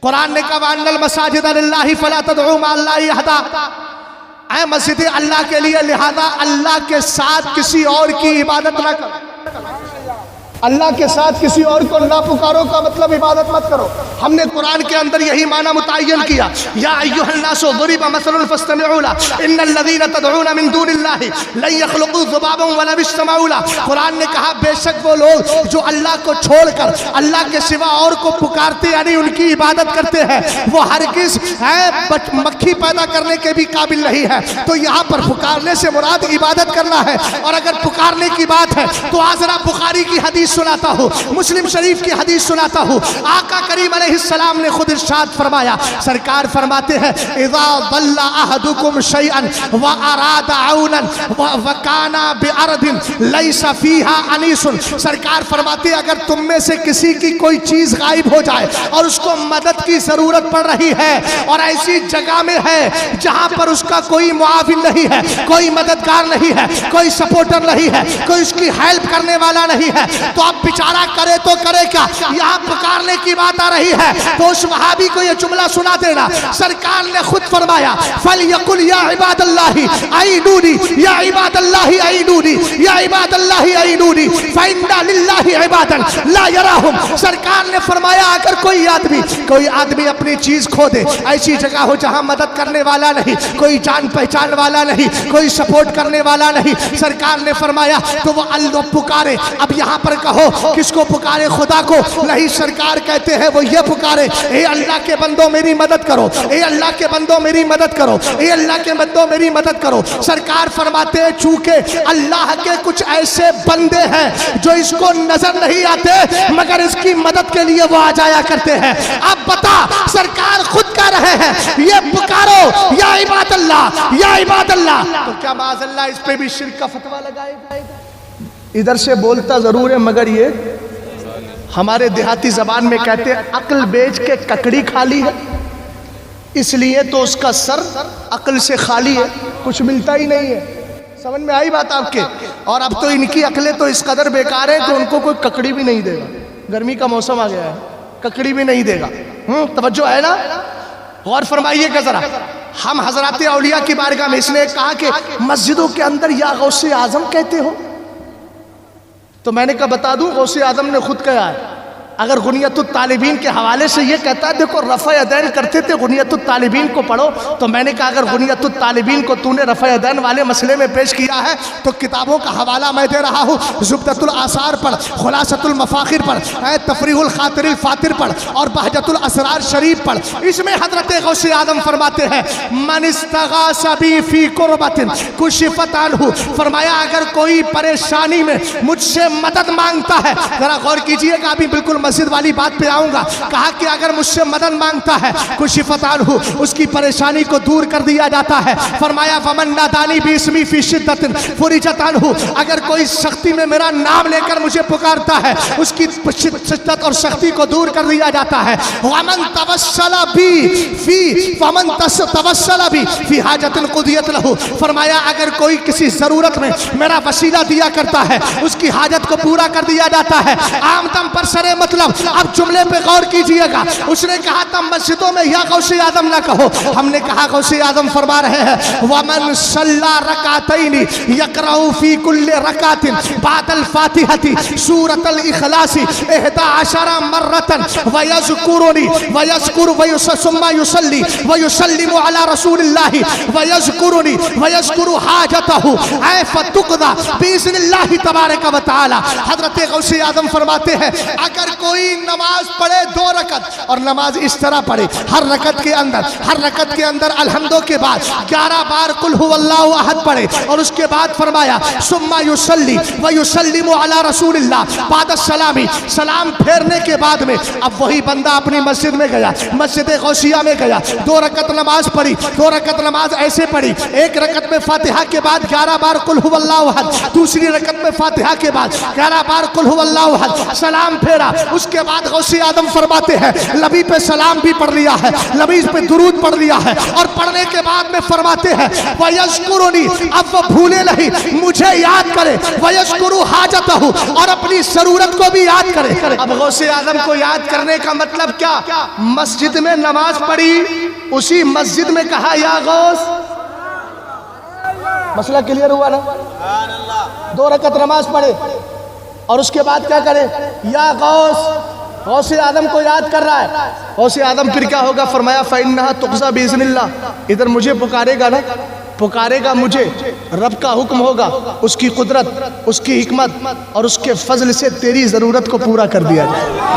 قرآن نے کہا وَأَنَّ الْمَسَاجِدَ لِلَّهِ فَلَا تَدْعُوا مَعَ اللَّهِ أَحَدًا، اے مسجد اللہ کے لیے، لہذا اللہ کے ساتھ کسی اور کی عبادت نہ کرو، اللہ کے ساتھ کسی اور کو نہ پکارو کا مطلب عبادت مت کرو۔ ہم نے قرآن کے اندر یہی معنی متعین کیا، یا ایھا الناس ضرب مثل فاستمعوا له ان الذين تدعون من دون الله لن يخلقوا ذبابا ولو اجتمعوا له۔ قرآن نے کہا بے شک وہ لوگ جو اللہ کو چھوڑ کر اللہ کے سوا اور کو پکارتے یعنی ان کی عبادت کرتے ہیں، وہ ہرگز مکھی پیدا کرنے کے بھی قابل نہیں ہے۔ تو یہاں پر پکارنے سے مراد عبادت کرنا ہے، اور اگر پکارنے کی بات ہے تو آج ذرا بخاری کی حدیث سناتا ہوں، مسلم شریف کی حدیث سناتا ہوں۔ آقا کریم علیہ السلام نے خود ارشاد فرمایا، سرکار فرماتے ہیں اذا ضل احدکم شیئا واراد عونا وکان بارض لیس فیها انیس، سرکار فرماتے ہیں اگر تم میں سے کسی کی کوئی چیز غائب ہو جائے اور اس کو مدد کی ضرورت پڑ رہی ہے، اور ایسی جگہ میں ہے جہاں پر اس کا کوئی معاون نہیں ہے، کوئی مددگار نہیں ہے، کوئی سپورٹر نہیں ہے، کوئی اس کی ہیلپ کرنے والا نہیں ہے، تو اب بیچارہ کرے تو کرے کیا؟ یہاں پکارنے کی بات آ رہی ہے تو اس وہابی کو یہ جملہ سنا دینا، سرکار نے خود فرمایا فَلْيَقُلْ يَا عِبَادَ اللَّهِ أَعِينُونِي يَا عِبَادَ اللَّهِ أَعِينُونِي يَا عِبَادَ اللَّهِ أَعِينُونِي فَإِنَّ لِلَّهِ عِبَادًا لَا يَرَاهُمْ۔ سرکار نے فرمایا اگر کوئی آدمی اپنی چیز کھو دے، ایسی جگہ ہو جہاں مدد کرنے والا نہیں، کوئی جان پہچان والا نہیں، کوئی سپورٹ کرنے والا نہیں، سرکار نے فرمایا تو وہ اللہ پکارے۔ اب یہاں پر کہو کس کو پکارے؟ خدا کو نہیں، سرکار کہتے ہیں وہ یہ پکارے اے اللہ کے بندوں میری مدد کرو، اے اللہ کے بندوں میری مدد کرو، اے اللہ کے بندوں میری مدد کرو۔ سرکار فرماتے ہیں چونکہ اللہ کے کچھ ایسے بندے ہیں جو اس کو نظر نہیں آتے مگر اس کی مدد کے لیے وہ آ جایا کرتے ہیں۔ اب بتا، سرکار خود کہہ رہے ہیں یہ پکارو یا عباد اللہ یا عباد اللہ، تو کیا معاذ اللہ اس پہ بھی شرک کا فتویٰ لگائے گا؟ ادھر سے بولتا ضرور ہے مگر یہ ہمارے دیہاتی زبان میں کہتے ہیں عقل بیچ کے ککڑی کھالی ہے، اس لیے تو اس کا سر عقل سے خالی ہے، کچھ ملتا ہی نہیں ہے۔ سمجھ میں آئی بات آپ کے؟ اور اب تو ان کی عقلیں تو اس قدر بیکار ہیں کہ ان کو کوئی ککڑی بھی نہیں دے گا، گرمی کا موسم آ گیا ہے، ککڑی بھی نہیں دے گا۔ توجہ ہے نا؟ غور فرمائیے گا ذرا، ہم حضرات اولیاء کی بارگاہ میں اس نے کہا کہ مسجدوں کے اندر یا غوث اعظم کہتے ہو، تو میں نے کہا بتا دوں غوث اعظم نے خود کہا ہے، اگر غنیت الطالبین کے حوالے سے یہ کہتا ہے، دیکھو رفع یدین کرتے تھے، غنیت الطالبین کو پڑھو، تو میں نے کہا اگر غنیت الطالبین کو تو نے رفع یدین والے مسئلے میں پیش کیا ہے تو کتابوں کا حوالہ میں دے رہا ہوں، زبدۃ الاثار پڑھ، خلاصۃ المفاخر پڑھ، تفریح الخاطر الفاتر پڑھ، اور بہجۃ الاسرار شریف پڑھ۔ اس میں حضرت غوث اعظم فرماتے ہیں من استغاث بی فی قربۃ کشفت عنہ، فرمایا اگر کوئی پریشانی میں مجھ سے مدد مانگتا ہے، ذرا غور کیجئے گا، ابھی بالکل مسجد والی بات پہ آؤں گا، کہا کہ اگر مجھ سے مدد مانگتا ہے کشفت عنہ، اس کی پریشانی کو دور کر دیا جاتا ہے۔ فرمایا فمن نادانی باسمی فی شدۃ فرجت عنہ، اگر کوئی سختی میں میرا نام لے کر مجھے پکارتا ہے اس کی شدت اور سختی کو دور کر دیا جاتا ہے۔ ومن توسل بی فی حاجت قضیت لہ، فرمایا اگر کوئی کسی ضرورت میں میرا وسیلہ دیا کرتا ہے اس کی حاجت کو پورا کر دیا جاتا ہے۔ عام دم پر سرے مطلب، اب جملے پہ غور کیجئے گا، اس نے کہا تھا مسجدوں میں یا غوث اعظم نہ کہو، ہم نے کہا غوث اعظم فرما رہے ہیں وَمَنْ صَلَّى رَكَعَتَيْنِ يَقْرَأُ فِي كُلِّ رَكَعَةٍ بَعْدَ الْفَاتِحَةِ سُورَةَ الْإِخْلَاصِ 11 مرة وَيَذْكُرُنِي وَيَذْكُرُ ثُمَّ يُصَلِّي وَيُسَلِّمُ عَلَى رَسُولِ اللَّهِ وَيَذْكُرُنِي وَيَذْكُرُ حَاجَتَهُ فَتُقْضَى بِإِذْنِ اللَّهِ تبارک و تعالی۔ حضرت غوث اعظم فرماتے ہیں اگر کوئی نماز پڑھے 2 رکعت، اور نماز اس طرح پڑھے ہر رکعت کے اندر الحمدو کے بعد 11 بار قل هو اللہ احد پڑھے، اور اس کے بعد فرمایا ثم یصلی ویسلم علی رسول اللہ بعد السلام، سلام پھیرنے کے بعد میں اب وہی بندہ اپنی مسجد میں گیا، مسجد غوثیہ میں گیا، 2 رکعت نماز پڑھی، 2 رکعت نماز ایسے پڑھی، 1 رکعت میں فاتحہ کے بعد 11 بار قل هو اللہ احد، دوسری رکعت میں فاتحہ کے بعد 11 بار قل هو اللہ احد، سلام پھیرا، اس کے بعد غوث آدم فرماتے ہیں نبی پہ سلام بھی پڑھ لیا ہے، نبی پہ درود پڑھ لیا ہے، اور پڑھنے کے بعد میں فرماتے ہیں وَيَذْكُرُنِي، اب وہ بھولے نہیں، مجھے یاد کرے، وَيَذْكُرُ حَاجَتَهُ، اور اپنی ضرورت کو بھی یاد کرے۔ اب غوث آدم کو یاد کرنے کا مطلب کیا؟ مسجد میں نماز پڑھی، اسی مسجد میں کہا یا غوث۔ مسئلہ کلیئر ہوا نا؟ 2 رکعت نماز پڑھے اور اس کے بعد کیا کرے؟ یا غوث۔ غوث آدم کو یاد کر رہا ہے۔ غوث آدم پھر کیا ہوگا؟ فرمایا فَإِنَّهَا تُقْضَى بِإِذْنِ اللَّهِ، ادھر مجھے پکارے گا نا، پکارے گا مجھے، رب کا حکم ہوگا، اس کی قدرت، اس کی حکمت اور اس کے فضل سے تیری ضرورت کو پورا کر دیا جائے۔